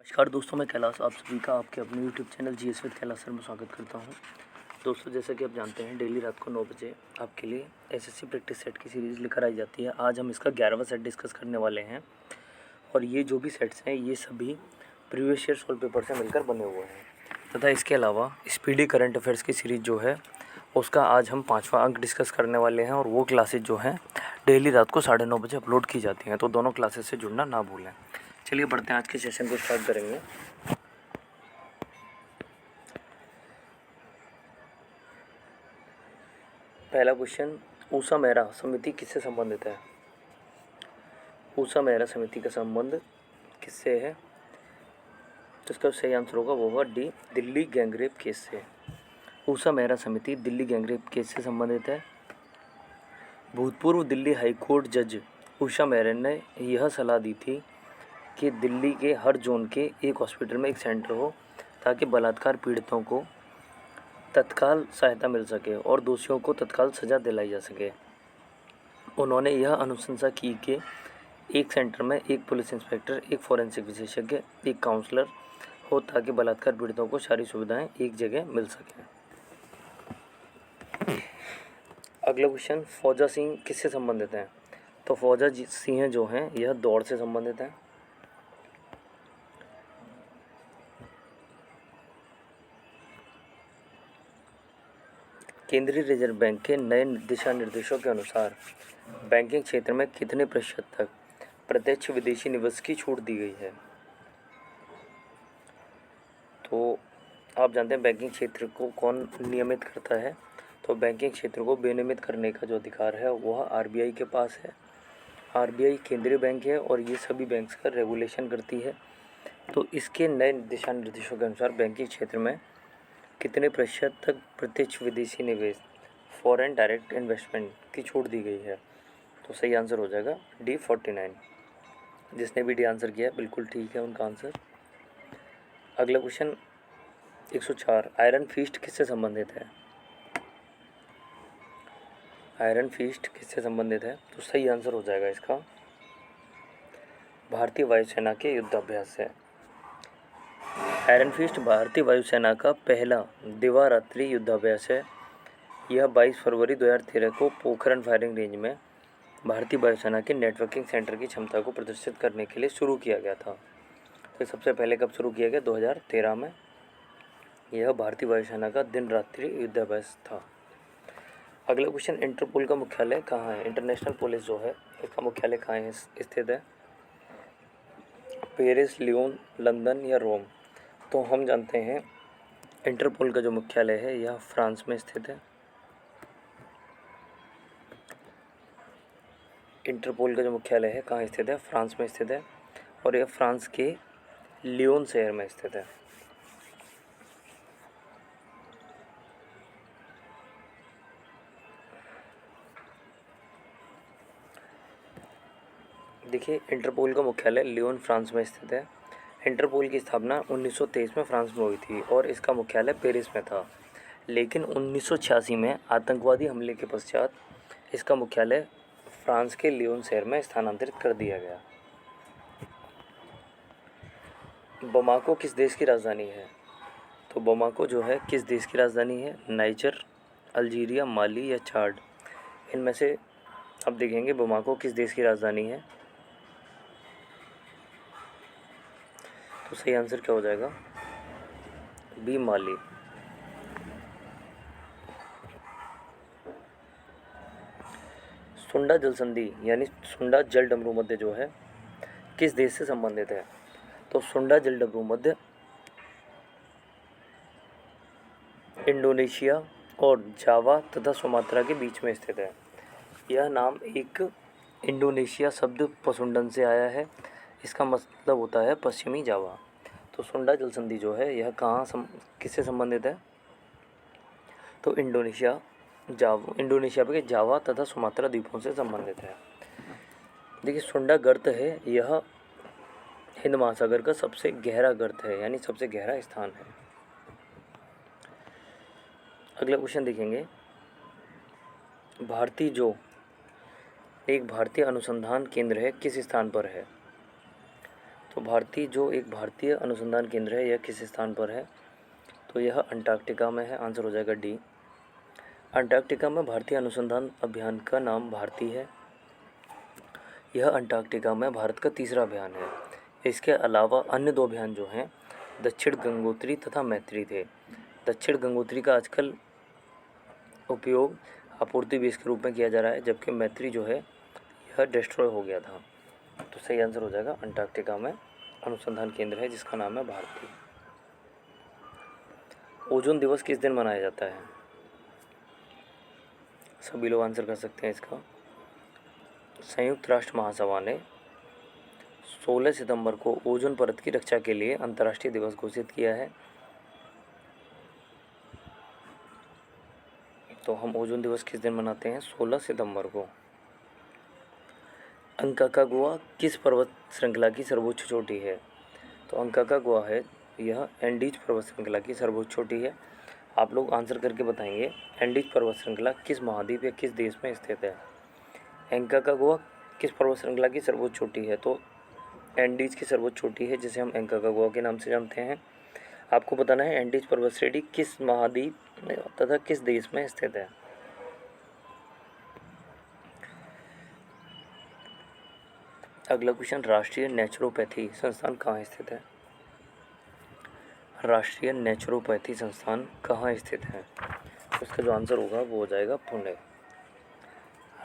नमस्कार दोस्तों, मैं कैलाश आप सभी का आपके अपने YouTube channel GS with Kailash sir में स्वागत करता हूं। दोस्तों, जैसा कि आप जानते हैं, डेली रात को 9 बजे आपके लिए एसएससी प्रैक्टिस सेट की सीरीज़ लेकर आई जाती है। आज हम इसका 11वां सेट डिस्कस करने वाले हैं और ये जो भी सेट्स हैं ये सभी प्रीवियस ईयर सोल्व पेपर से मिलकर बने हुए हैं तथा इसके अलावा स्पीडी करंट अफेयर्स की सीरीज़ जो है उसका आज हम 5वां अंक डिस्कस करने वाले हैं और वो क्लासेज जो हैं डेली रात को 9:30 बजे अपलोड की जाती हैं, तो दोनों क्लासेस से जुड़ना ना भूलें। चलिए बढ़ते हैं, आज के सेशन को स्टार्ट करेंगे। पहला क्वेश्चन, ऊषा मेहरा समिति किससे संबंधित है? ऊषा मेहरा समिति का संबंध किससे है? तो इसका सही आंसर होगा वो होगा डी, दिल्ली गैंगरेप केस से। ऊषा मेहरा समिति दिल्ली गैंगरेप केस से संबंधित है। भूतपूर्व दिल्ली हाईकोर्ट जज ऊषा मेहरा ने यह सलाह दी थी कि दिल्ली के हर जोन के एक हॉस्पिटल में एक सेंटर हो ताकि बलात्कार पीड़ितों को तत्काल सहायता मिल सके और दोषियों को तत्काल सज़ा दिलाई जा सके। उन्होंने यह अनुशंसा की कि एक सेंटर में एक पुलिस इंस्पेक्टर, एक फॉरेंसिक विशेषज्ञ, एक काउंसलर हो ताकि बलात्कार पीड़ितों को सारी सुविधाएं एक जगह मिल सकें। अगला क्वेश्चन, फौजा सिंह किससे संबंधित हैं? तो फौजा सिंह जो हैं यह दौड़ से संबंधित हैं। केंद्रीय रिजर्व बैंक के नए दिशा निर्देशों के अनुसार बैंकिंग क्षेत्र में कितने प्रतिशत तक प्रत्यक्ष विदेशी निवेश की छूट दी गई है? तो आप जानते हैं बैंकिंग क्षेत्र को कौन नियमित करता है? तो बैंकिंग क्षेत्र को विनियमित करने का जो अधिकार है वह आरबीआई के पास है। आरबीआई केंद्रीय बैंक है और ये सभी बैंक्स का रेगुलेशन करती है। तो इसके नए दिशा निर्देशों के अनुसार बैंकिंग क्षेत्र में कितने प्रतिशत तक प्रत्यक्ष विदेशी निवेश, फॉरेन डायरेक्ट इन्वेस्टमेंट की छूट दी गई है? तो सही आंसर हो जाएगा डी 49। जिसने भी डी आंसर किया है बिल्कुल ठीक है उनका आंसर। अगला क्वेश्चन 104, आयरन फीस्ट किससे संबंधित है? आयरन फीस्ट किससे संबंधित है? तो सही आंसर हो जाएगा इसका भारतीय वायुसेना के युद्धाभ्यास से। आयरन फीस्ट भारतीय वायुसेना का पहला दिवारात्रि युद्धाभ्यास है। यह 22 फरवरी 2013 को पोखरण फायरिंग रेंज में भारतीय वायुसेना के नेटवर्किंग सेंटर की क्षमता को प्रदर्शित करने के लिए शुरू किया गया था। तो सबसे पहले कब शुरू किया गया? 2013 में। यह भारतीय वायुसेना का दिन रात्रि युद्धाभ्यास था। अगला क्वेश्चन, इंटरपोल का मुख्यालय कहाँ है? इंटरनेशनल पुलिस जो है इसका मुख्यालय कहाँ है स्थित है? पेरिस, लियोन, लंदन या रोम? तो हम जानते हैं इंटरपोल का जो मुख्यालय है यह फ्रांस में स्थित है। इंटरपोल का जो मुख्यालय है कहाँ स्थित है? फ्रांस में स्थित है और यह फ्रांस के लियोन शहर में स्थित है। देखिए, इंटरपोल का मुख्यालय लियोन फ्रांस में स्थित है। इंटरपोल की स्थापना 1923 में फ्रांस में हुई थी और इसका मुख्यालय पेरिस में था, लेकिन 1986 में आतंकवादी हमले के पश्चात इसका मुख्यालय फ्रांस के लियोन शहर में स्थानांतरित कर दिया गया। बमाको किस देश की राजधानी है? तो बमाको जो है किस देश की राजधानी है? नाइजर, अल्जीरिया, माली या चाड? इनमें से अब देखेंगे बमाको किस देश की राजधानी है। तो सही आंसर क्या हो जाएगा? बी, माली। सुंडा जल संधि यानी सुंडा जल डमरू मध्य जो है किस देश से संबंधित है? तो सुंडा जल डमरू मध्य इंडोनेशिया और जावा तथा सुमात्रा के बीच में स्थित है। यह नाम एक इंडोनेशिया शब्द पसुंडन से आया है। इसका मतलब होता है पश्चिमी जावा। तो सुंडा जल संधि जो है यह किससे संबंधित है? तो इंडोनेशिया के जावा तथा सुमात्रा द्वीपों से संबंधित है। देखिए, सुंडा गर्त है यह हिंद महासागर का सबसे गहरा गर्त है, यानी सबसे गहरा स्थान है। अगला क्वेश्चन देखेंगे, एक भारतीय अनुसंधान केंद्र है किस स्थान पर है? तो एक भारतीय अनुसंधान केंद्र है, यह किस स्थान पर है? तो यह अंटार्कटिका में है। आंसर हो जाएगा डी। अंटार्कटिका में भारतीय अनुसंधान अभियान का नाम भारती है। यह अंटार्कटिका में भारत का तीसरा अभियान है। इसके अलावा अन्य 2 अभियान जो हैं दक्षिण गंगोत्री तथा मैत्री थे। दक्षिण गंगोत्री का आजकल उपयोग आपूर्ति बेस के रूप में किया जा रहा है, जबकि मैत्री जो है यह डिस्ट्रॉय हो गया था। तो सही आंसर हो जाएगा अंटार्कटिका में अनुसंधान केंद्र है जिसका नाम है भारती। ओजोन दिवस किस दिन मनाया जाता है? सभी लोग आंसर कर सकते हैं इसका। संयुक्त राष्ट्र महासभा ने 16 सितंबर को ओजोन परत की रक्षा के लिए अंतर्राष्ट्रीय दिवस घोषित किया है। तो हम ओजोन दिवस किस दिन मनाते हैं? 16 सितंबर को। अंकाकागुआ किस पर्वत श्रृंखला की सर्वोच्च चोटी है? तो अंकाकागुआ है यह एंडीज पर्वत श्रृंखला की सर्वोच्च चोटी है। आप लोग आंसर करके बताएंगे एंडीज पर्वत श्रृंखला किस महाद्वीप या किस देश में स्थित है? अंकाकागुआ किस पर्वत श्रृंखला की सर्वोच्च चोटी है? तो एंडीज की सर्वोच्च चोटी है जिसे हम अंकाकागुआ के नाम से जानते हैं। आपको बताना है एंडीज पर्वत श्रेणी किस महाद्वीप तथा किस देश में स्थित है। अगला क्वेश्चन, राष्ट्रीय नेचुरोपैथी संस्थान कहाँ स्थित है? राष्ट्रीय नेचुरोपैथी संस्थान कहाँ स्थित है? तो इसका जो आंसर होगा वो हो जाएगा पुणे।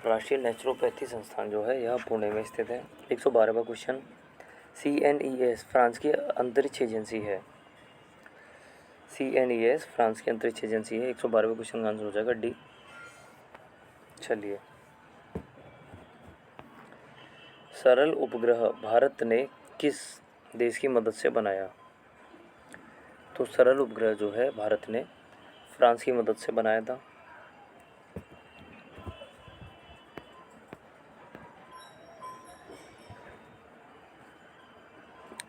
राष्ट्रीय नेचुरोपैथी संस्थान जो है यह पुणे में स्थित है। 112वां क्वेश्चन, CNES फ्रांस की अंतरिक्ष एजेंसी है। CNES फ्रांस की अंतरिक्ष एजेंसी है। 112वें क्वेश्चन का आंसर हो जाएगा डी। चलिए, सरल उपग्रह भारत ने किस देश की मदद से बनाया? तो सरल उपग्रह जो है भारत ने फ्रांस की मदद से बनाया था।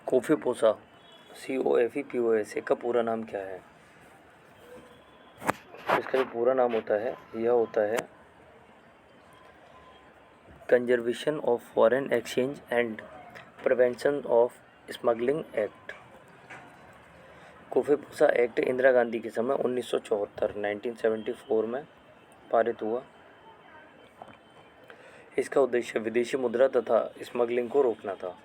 कोफीपोसा COFEPOSA का पूरा नाम क्या है? इसका जो पूरा नाम होता है यह होता है conservation of foreign exchange and prevention of smuggling act. COFEPOSA act Indira Gandhi के समय 1974 में पारित हुआ। इसका उद्देश्य विदेशी मुद्रा तथा स्मगलिंग को रोकना था।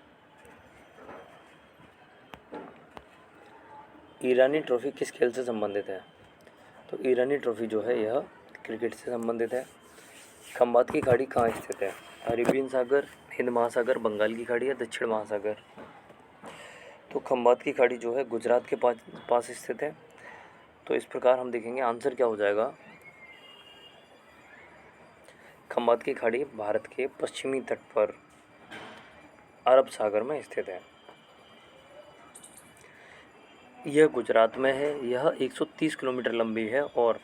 ईरानी ट्रॉफी किस खेल से संबंधित है? तो ईरानी ट्रॉफी जो है यह क्रिकेट से संबंधित है। खंबात की खाड़ी कहाँ स्थित है? अरेबियन सागर, हिंद महासागर, बंगाल की खाड़ी या दक्षिण महासागर? तो खंबात की खाड़ी जो है गुजरात के पास स्थित है। तो इस प्रकार हम देखेंगे आंसर क्या हो जाएगा। खंबात की खाड़ी भारत के पश्चिमी तट पर अरब सागर में स्थित है। यह गुजरात में है। यह 130 किलोमीटर लंबी है और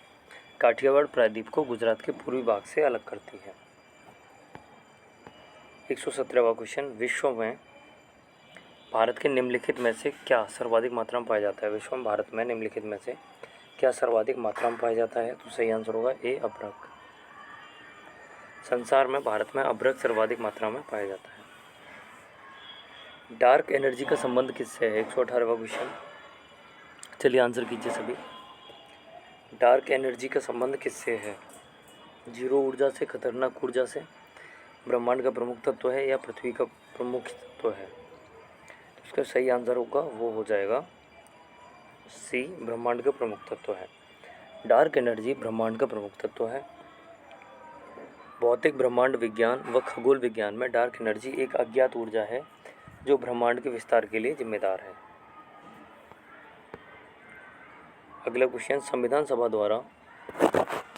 काठियावाड़ प्रायद्वीप को गुजरात के पूर्वी भाग से अलग करती है। 117वां क्वेश्चन, विश्व में भारत के निम्नलिखित में से क्या सर्वाधिक मात्रा में पाया जाता है? विश्व में भारत में निम्नलिखित में से क्या सर्वाधिक मात्रा में पाया जाता है? तो सही आंसर होगा ए, अभ्रक। संसार में भारत में अभ्रक सर्वाधिक मात्रा में पाया जाता है। डार्क एनर्जी का संबंध किससे है? 118वां क्वेश्चन। चलिए आंसर कीजिए सभी। डार्क एनर्जी का संबंध किससे है? जीरो ऊर्जा से, खतरनाक ऊर्जा से, ब्रह्मांड का प्रमुख तत्व है या पृथ्वी का प्रमुख तत्व है? इसका सही आंसर होगा वो हो जाएगा सी, ब्रह्मांड का प्रमुख तत्व है। डार्क एनर्जी ब्रह्मांड का प्रमुख तत्व है। भौतिक ब्रह्मांड विज्ञान व खगोल विज्ञान में डार्क एनर्जी एक अज्ञात ऊर्जा है जो ब्रह्मांड के विस्तार के लिए जिम्मेदार है। अगला क्वेश्चन, संविधान सभा द्वारा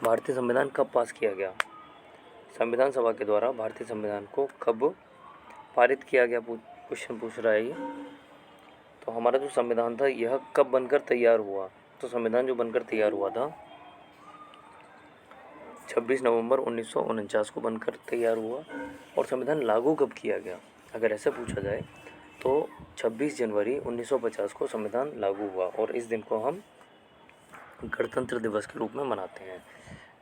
भारतीय संविधान कब पास किया गया? संविधान सभा के द्वारा भारतीय संविधान को कब पारित किया गया? क्वेश्चन पूछ रहा है ये। तो हमारा जो संविधान था यह कब बनकर तैयार हुआ? तो संविधान जो बनकर तैयार हुआ था 26 नवंबर 1949 को बनकर तैयार हुआ। और संविधान लागू कब किया गया अगर ऐसे पूछा जाए तो 26 जनवरी 1950 को संविधान लागू हुआ और इस दिन को हम गणतंत्र दिवस के रूप में मनाते हैं।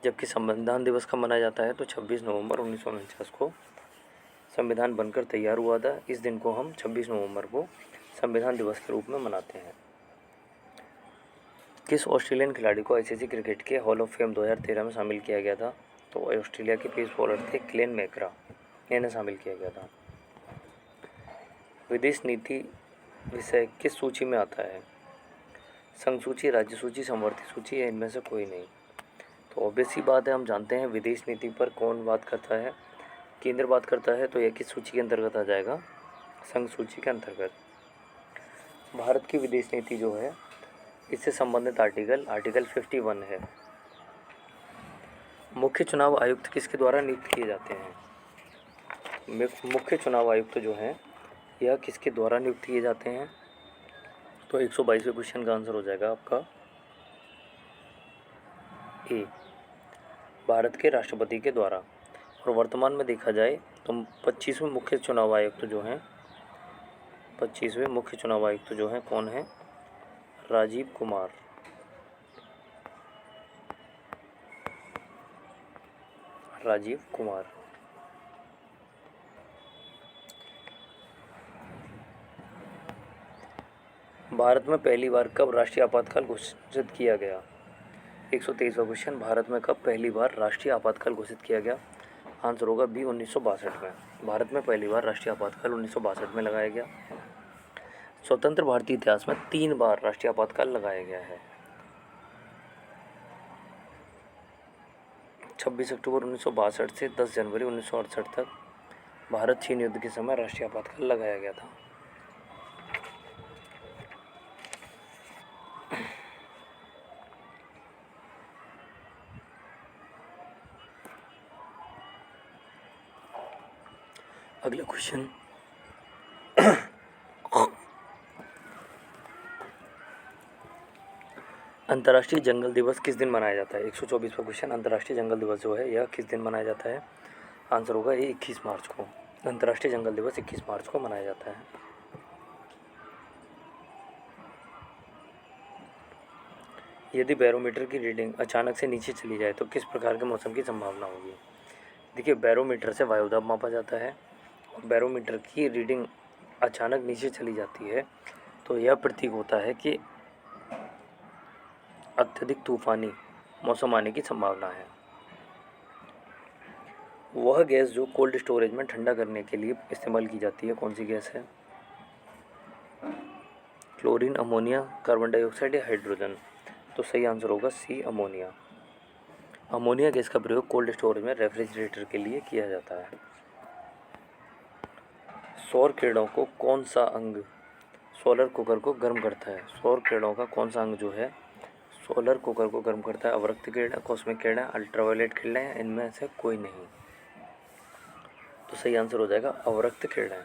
जबकि संविधान दिवस कब मनाया जाता है तो 26 नवंबर 1949 को संविधान बनकर तैयार हुआ था। इस दिन को हम 26 नवंबर को संविधान दिवस के रूप में मनाते हैं। किस ऑस्ट्रेलियन खिलाड़ी को आईसीसी क्रिकेट के हॉल ऑफ फेम 2013 में शामिल किया गया था? तो ऑस्ट्रेलिया के पेस बॉलर थे ग्लेन मैकग्रा, इन्हें शामिल किया गया था। विदेश नीति विषय किस सूची में आता है? संघ सूची, राज्य सूची, समवर्ती सूची या इनमें से कोई नहीं। तो ऑब्वियस सी बात है, हम जानते हैं विदेश नीति पर कौन बात करता है, केंद्र बात करता है, तो यह किस सूची के अंतर्गत आ जाएगा? संघ सूची के अंतर्गत। भारत की विदेश नीति जो है, इससे संबंधित आर्टिकल 51 है। मुख्य चुनाव आयुक्त किसके द्वारा नियुक्त किए जाते हैं? मुख्य चुनाव आयुक्त जो हैं यह किसके द्वारा नियुक्त किए जाते हैं? तो 122वें क्वेश्चन का आंसर हो जाएगा आपका ए, भारत के राष्ट्रपति के द्वारा। और वर्तमान में देखा जाए तो 25वें मुख्य चुनाव आयुक्त जो हैं, 25वें मुख्य चुनाव आयुक्त जो हैं कौन हैं? राजीव कुमार। राजीव कुमार। भारत में पहली बार कब राष्ट्रीय आपातकाल घोषित किया गया? 123वां क्वेश्चन, भारत में कब पहली बार राष्ट्रीय आपातकाल घोषित किया गया? आंसर होगा बी, 1962 में। भारत में पहली बार राष्ट्रीय आपातकाल 1962 में लगाया गया। स्वतंत्र भारतीय इतिहास में 3 बार राष्ट्रीय आपातकाल लगाया गया है। 26 अक्टूबर 1962 से 10 जनवरी 1968 तक भारत चीन युद्ध के समय राष्ट्रीय आपातकाल लगाया गया था। अगला क्वेश्चन, अंतर्राष्ट्रीय जंगल दिवस किस दिन मनाया जाता है? 124वां क्वेश्चन, अंतर्राष्ट्रीय जंगल दिवस जो है यह किस दिन मनाया जाता है? आंसर होगा ये 21 मार्च को। अंतर्राष्ट्रीय जंगल दिवस 21 मार्च को मनाया जाता है। यदि बैरोमीटर की रीडिंग अचानक से नीचे चली जाए तो किस प्रकार के मौसम की संभावना होगी? देखिए, बैरोमीटर से वायुदाब मापा जाता है। बैरोमीटर की रीडिंग अचानक नीचे चली जाती है तो यह प्रतीक होता है कि अत्यधिक तूफानी मौसम आने की संभावना है। वह गैस जो कोल्ड स्टोरेज में ठंडा करने के लिए इस्तेमाल की जाती है, कौन सी गैस है? क्लोरीन, अमोनिया, कार्बन डाइऑक्साइड या हाइड्रोजन? तो सही आंसर होगा सी, अमोनिया। अमोनिया गैस का प्रयोग कोल्ड स्टोरेज में रेफ्रिजरेटर के लिए किया जाता है। सौर किरणों को कौन सा अंग सोलर कुकर को गर्म करता है? सौर किरणों का कौन सा अंग जो है सोलर कुकर को गर्म करता है? अवरक्त किरण, कॉस्मिक किरण, अल्ट्रावायलेट किरण है, इनमें से कोई नहीं। तो सही आंसर हो जाएगा अवरक्त किरण।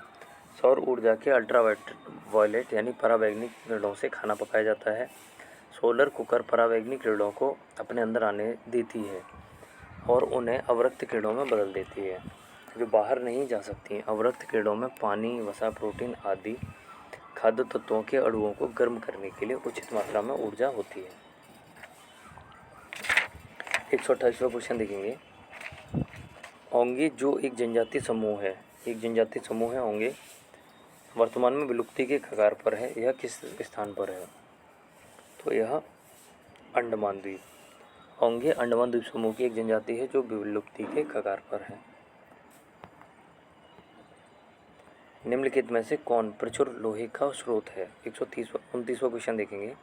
सौर ऊर्जा के अल्ट्रावायलेट यानी पराबैंगनी किरणों से खाना पकाया जाता है। सोलर कुकर पराबैंगनी किरणों को अपने अंदर आने देती है और उन्हें अवरक्त किरणों में बदल देती है, जो बाहर नहीं जा सकती हैं। अवरक्त किरणों में पानी, वसा, प्रोटीन आदि खाद्य तत्वों के अणुओं को गर्म करने के लिए उचित मात्रा में ऊर्जा होती है। 128वां क्वेश्चन देखेंगे, ओंगे जो एक जनजातीय समूह है, ओंगे वर्तमान में विलुप्ति के कगार पर है, यह किस स्थान पर है? तो यह अंडमान द्वीप। ओंगे अंडमान द्वीप समूह की एक जनजाति है जो विलुप्ति के कगार पर है। निम्नलिखित में से कौन प्रचुर लोहे का स्रोत है? 129वां क्वेश्चन देखेंगे,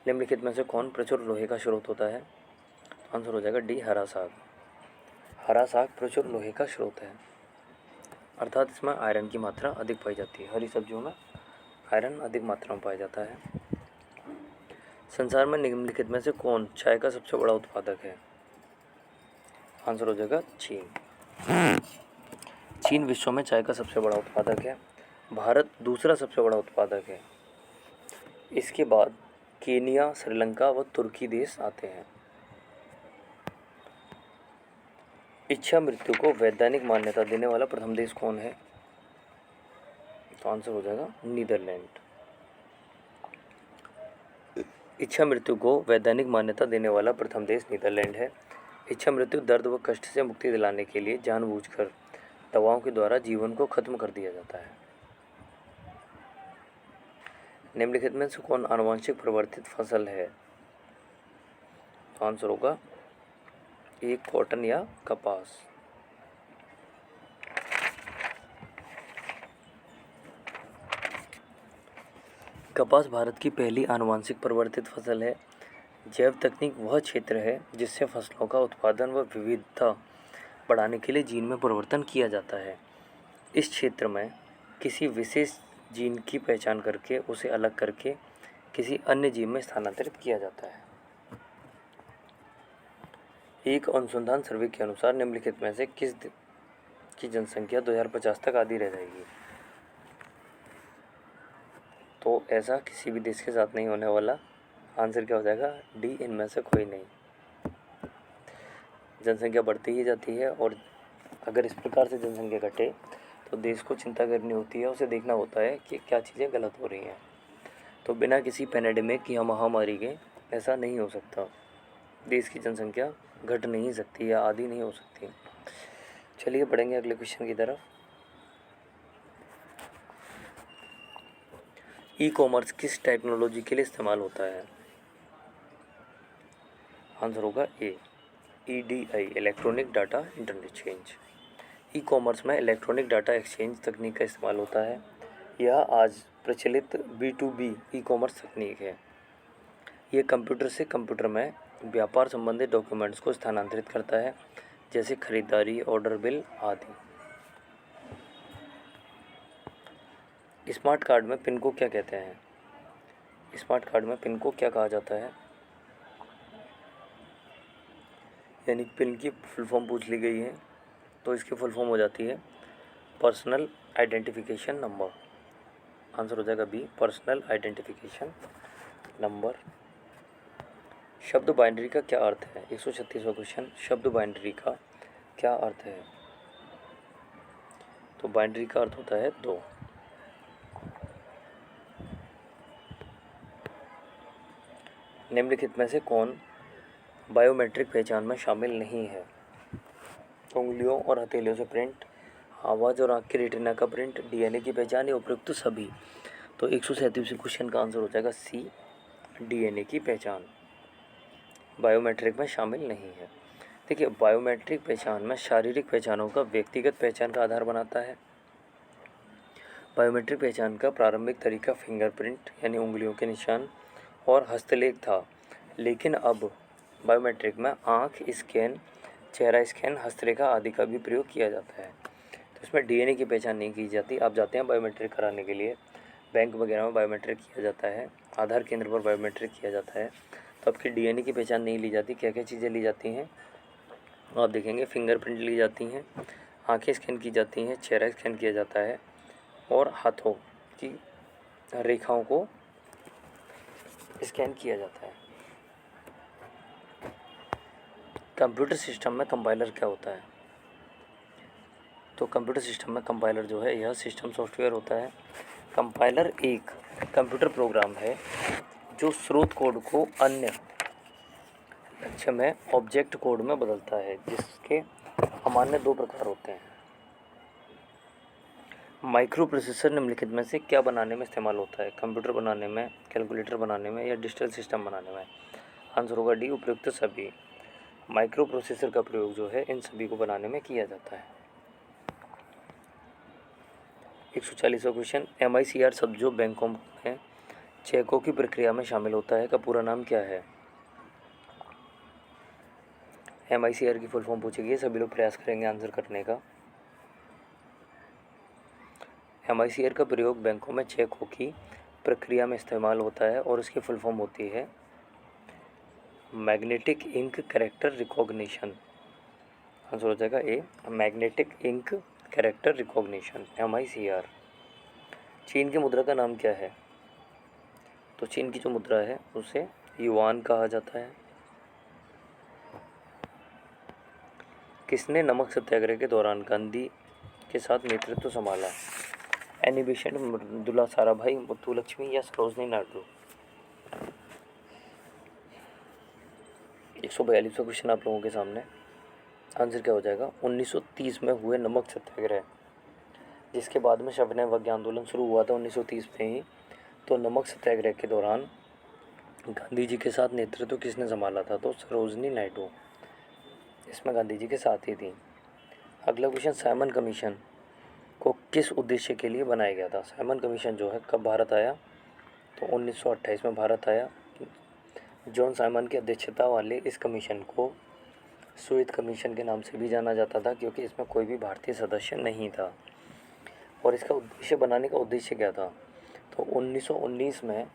निम्नलिखित में से कौन प्रचुर लोहे का स्रोत होता है? आंसर हो जाएगा डी, हरा साग। हरा साग प्रचुर लोहे का स्रोत है, अर्थात इसमें आयरन की मात्रा अधिक पाई जाती है। हरी सब्जियों में आयरन अधिक मात्रा में पाया जाता है। संसार में निम्नलिखित में से कौन चाय का सबसे बड़ा उत्पादक है? आंसर हो जाएगा चीन। चीन विश्व में चाय का सबसे बड़ा उत्पादक है। भारत दूसरा सबसे बड़ा उत्पादक है। इसके बाद केनिया, श्रीलंका व तुर्की देश आते हैं। इच्छा मृत्यु को वैधानिक मान्यता देने वाला प्रथम देश कौन है? तो आंसर हो जाएगा नीदरलैंड। इच्छा मृत्यु को वैधानिक मान्यता देने वाला प्रथम देश नीदरलैंड है। इच्छा मृत्यु दर्द व कष्ट से मुक्ति दिलाने के लिए जानबूझकर दवाओं के द्वारा जीवन को खत्म कर दिया जाता है। निम्नलिखित में से कौन आनुवंशिक परिवर्तित फसल है? आंसर होगा ए कॉटन या कपास। कपास भारत की पहली आनुवंशिक परिवर्तित फसल है। जैव तकनीक वह क्षेत्र है जिससे फसलों का उत्पादन व विविधता बढ़ाने के लिए जीन में परिवर्तन किया जाता है। इस क्षेत्र में किसी विशेष जीन की पहचान करके उसे अलग करके किसी अन्य जीन में स्थानांतरित किया जाता है। एक अनुसंधान सर्वे के अनुसार निम्नलिखित में से किस की जनसंख्या 2050 तक आधी रह जाएगी? तो ऐसा किसी भी देश के साथ नहीं होने वाला। आंसर क्या हो जाएगा? डी, इनमें से कोई नहीं। जनसंख्या बढ़ती ही जाती है और अगर इस प्रकार से जनसंख्या घटे तो देश को चिंता करनी होती है, उसे देखना होता है कि क्या चीज़ें गलत हो रही हैं। तो बिना किसी पैंडेमिक या महामारी के ऐसा नहीं हो सकता। देश की जनसंख्या घट नहीं सकती या आधी नहीं हो सकती। चलिए बढ़ेंगे अगले क्वेश्चन की तरफ। ई कॉमर्स किस टेक्नोलॉजी के लिए इस्तेमाल होता है? आंसर होगा ए, EDI, electronic data interchange. E commerce में इलेक्ट्रॉनिक डाटा एक्सचेंज तकनीक का इस्तेमाल होता है। यह आज प्रचलित B2B ई कॉमर्स तकनीक है। यह कंप्यूटर से कंप्यूटर में व्यापार संबंधी डॉक्यूमेंट्स को स्थानांतरित करता है, जैसे खरीदारी, ऑर्डर, बिल आदि। स्मार्ट कार्ड में पिन को क्या कहते हैं? स्मार्ट कार्ड में पिन को क्या कहा जाता है? यानी पिन की फुल फॉर्म पूछ ली गई है तो इसकी फुल फॉर्म हो जाती है पर्सनल आइडेंटिफिकेशन नंबर। आंसर हो जाएगा बी, पर्सनल आइडेंटिफिकेशन नंबर। शब्द बाइनरी का क्या अर्थ है? 136वां क्वेश्चन, शब्द बाइनरी का क्या अर्थ है? तो बाइनरी का अर्थ होता है 2। निम्नलिखित में से कौन बायोमेट्रिक पहचान में शामिल नहीं है? उंगलियों और हथेलियों से प्रिंट, आवाज़ और आँख की रेटिना का प्रिंट, DNA की पहचान या उपयुक्त सभी। तो 137वें क्वेश्चन का आंसर हो जाएगा सी, DNA की पहचान बायोमेट्रिक में शामिल नहीं है। देखिए, बायोमेट्रिक पहचान में शारीरिक पहचानों का व्यक्तिगत पहचान का आधार बनाता है। बायोमेट्रिक पहचान का प्रारंभिक तरीका फिंगरप्रिंट यानी उंगलियों के निशान और हस्तलेख था, लेकिन अब बायोमेट्रिक में आँख स्कैन, चेहरा स्कैन, हस्तरेखा आदि का भी प्रयोग किया जाता है। तो इसमें DNA की पहचान नहीं की जाती। आप जाते हैं बायोमेट्रिक कराने के लिए, बैंक वगैरह में बायोमेट्रिक किया जाता है, आधार केंद्र पर बायोमेट्रिक किया जाता है, तो आपकी DNA की पहचान नहीं ली जाती। क्या क्या चीज़ें ली जाती हैं आप देखेंगे? फिंगरप्रिंट ली जाती हैं, आँखें स्कैन की जाती हैं, चेहरा स्कैन किया जाता है और हाथों की रेखाओं को स्कैन किया जाता है। कंप्यूटर सिस्टम में कंपाइलर क्या होता है? तो कंप्यूटर सिस्टम में कंपाइलर जो है यह सिस्टम सॉफ्टवेयर होता है। कंपाइलर एक कंप्यूटर प्रोग्राम है जो स्रोत कोड को अन्य लक्ष्य में ऑब्जेक्ट कोड में बदलता है, जिसके सामान्य 2 प्रकार होते हैं। माइक्रो प्रोसेसर निम्नलिखित में से क्या बनाने में इस्तेमाल होता है? कंप्यूटर बनाने में, कैलकुलेटर बनाने में या डिजिटल सिस्टम बनाने में? आंसर होगा डी, उपयुक्त सभी। माइक्रो प्रोसेसर का प्रयोग जो है इन सभी को बनाने में किया जाता है। 140वां क्वेश्चन, MICR शब्द जो बैंकों में चेकों की प्रक्रिया में शामिल होता है का पूरा नाम क्या है? MICR की फुल फॉर्म पूछेगी, सभी लोग प्रयास करेंगे आंसर करने का। MICR का प्रयोग बैंकों में चेकों की प्रक्रिया में इस्तेमाल होता है और इसकी फुल फॉर्म होती है magnetic ink character recognition. Answer हो जाएगा A, magnetic ink character recognition, MICR। चीन की मुद्रा का नाम क्या है? तो चीन की जो मुद्रा है उसे युआन कहा जाता है। किसने नमक सत्याग्रह के दौरान गांधी के साथ नेतृत्व संभाला? एनी बेसेंट, मृदुला साराभाई, मुथुलक्ष्मी या सरोजनी नायडू? 142वां क्वेश्चन आप लोगों के सामने, आंसर क्या हो जाएगा 1930 में हुए नमक सत्याग्रह, जिसके बाद में सविनय अवज्ञा आंदोलन शुरू हुआ था 1930 में ही। तो नमक सत्याग्रह के दौरान गांधी जी के साथ नेतृत्व किसने संभाला था, तो सरोजनी नायडू इसमें गांधी जी के साथ ही थी। अगला क्वेश्चन, साइमन कमीशन को किस उद्देश्य के लिए बनाया गया था। साइमन कमीशन जो है कब भारत आया, तो 1928 में भारत आया। जॉन साइमन की अध्यक्षता वाले इस कमीशन को श्वेत कमीशन के नाम से भी जाना जाता था, क्योंकि इसमें कोई भी भारतीय सदस्य नहीं था। और इसका उद्देश्य बनाने का उद्देश्य क्या था, तो 1919 में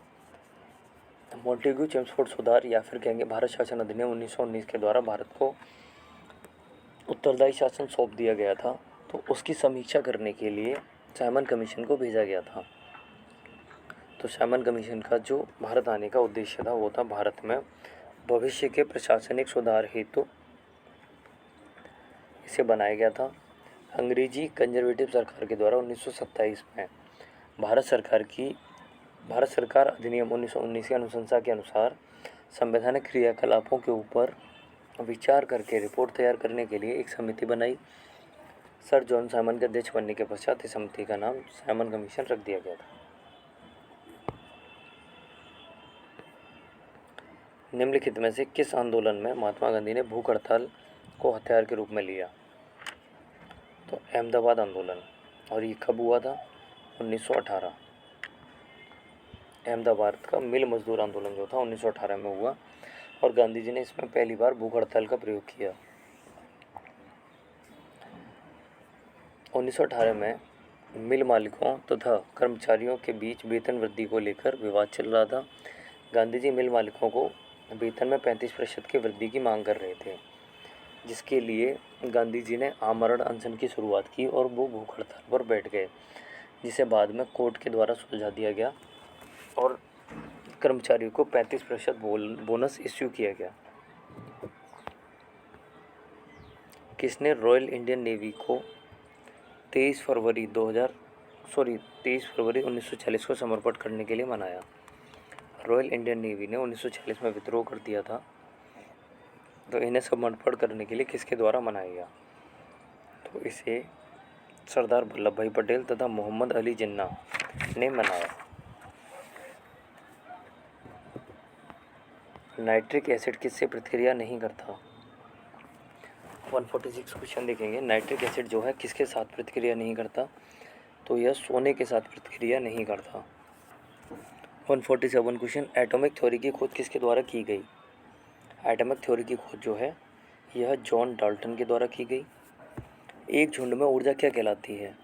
मॉन्टेग्यू चेम्सफोर्ड सुधार या फिर कहेंगे भारत शासन अधिनियम 1919 के द्वारा भारत को उत्तरदायी शासन सौंप दिया गया था। तो उसकी समीक्षा करने के लिए साइमन कमीशन को भेजा गया था। तो साइमन कमीशन का जो भारत आने का उद्देश्य था वो था भारत में भविष्य के प्रशासनिक सुधार हेतु इसे बनाया गया था। अंग्रेजी कंजर्वेटिव सरकार के द्वारा 1927 में भारत सरकार अधिनियम 1919 की अनुशंसा के अनुसार संवैधानिक क्रियाकलापों के ऊपर विचार करके रिपोर्ट तैयार करने के लिए एक समिति बनाई। सर जॉन साइमन के अध्यक्ष बनने के पश्चात इस समिति का नाम साइमन कमीशन रख दिया गया था। निम्नलिखित में से किस आंदोलन में महात्मा गांधी ने भूख हड़ताल को हथियार के रूप में लिया, तो अहमदाबाद आंदोलन। और ये कब हुआ था, 1918। अहमदाबाद का मिल मजदूर आंदोलन जो था 1918 में हुआ और गांधी जी ने इसमें पहली बार भूख हड़ताल का प्रयोग किया। 1918 में मिल मालिकों तथा कर्मचारियों के बीच वेतन वृद्धि को लेकर विवाद चल रहा था। गांधी जी मिल मालिकों को वेतन में 35% की वृद्धि की मांग कर रहे थे, जिसके लिए गांधी जी ने आमरण अनशन की शुरुआत की और वो भूख हड़ताल पर बैठ गए, जिसे बाद में कोर्ट के द्वारा सुलझा दिया गया और कर्मचारियों को 35% बोनस इश्यू किया गया। किसने रॉयल इंडियन नेवी को 23 फरवरी 1940 को समर्पण करने के लिए मनाया। रॉयल इंडियन नेवी ने 1940 में विद्रोह कर दिया था, तो इन्हें समर्पण करने के लिए किसके द्वारा मनाया गया, तो इसे सरदार वल्लभ भाई पटेल तथा मोहम्मद अली जिन्ना ने मनाया। नाइट्रिक एसिड किससे प्रतिक्रिया नहीं करता, 146 क्वेश्चन देखेंगे। नाइट्रिक एसिड जो है किसके साथ प्रतिक्रिया नहीं करता, तो यह सोने के साथ प्रतिक्रिया नहीं करता। 147 क्वेश्चन, एटॉमिक थ्योरी की खोज किसके द्वारा की गई। एटॉमिक थ्योरी की खोज जो है यह जॉन डाल्टन के द्वारा की गई। एक झुंड में ऊर्जा क्या कहलाती है,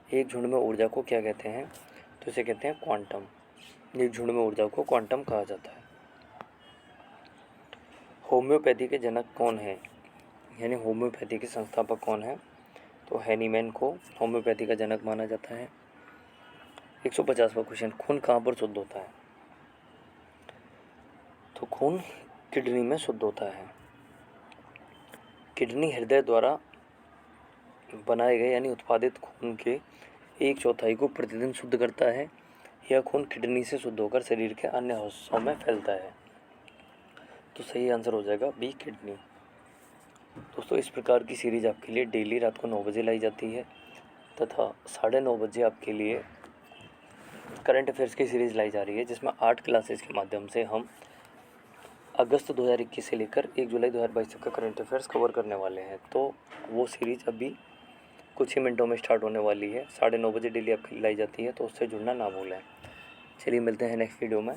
एक झुंड में ऊर्जा को क्या कहते हैं, तो इसे कहते हैं क्वांटम। एक झुंड में ऊर्जा को क्वांटम कहा जाता है। होम्योपैथी के जनक कौन है, यानी होम्योपैथी के संस्थापक कौन है, तो हैनीमैन को होम्योपैथी का जनक माना जाता है। 150वां क्वेश्चन, खून कहाँ पर शुद्ध होता है, तो खून किडनी में शुद्ध होता है। किडनी हृदय द्वारा बनाए गए यानी उत्पादित खून के 1/4 को प्रतिदिन शुद्ध करता है। यह खून किडनी से शुद्ध होकर शरीर के अन्य हिस्सों में फैलता है, तो सही आंसर हो जाएगा बी, किडनी। दोस्तों, इस प्रकार की सीरीज आपके लिए डेली रात को 9 बजे लाई जाती है तथा 9:30 बजे आपके लिए करंट अफेयर्स की सीरीज़ लाई जा रही है, जिसमें 8 क्लासेस के माध्यम से हम अगस्त 2021 से लेकर 1 जुलाई 2022 तक का करंट अफेयर्स कवर करने वाले हैं। तो वो सीरीज़ अभी कुछ ही मिनटों में स्टार्ट होने वाली है। 9:30 बजे डेली आपके लिए लाई जाती है, तो उससे जुड़ना ना भूलें। चलिए मिलते हैं नेक्स्ट वीडियो में।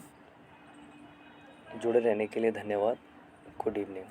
जुड़े रहने के लिए धन्यवाद। Good evening.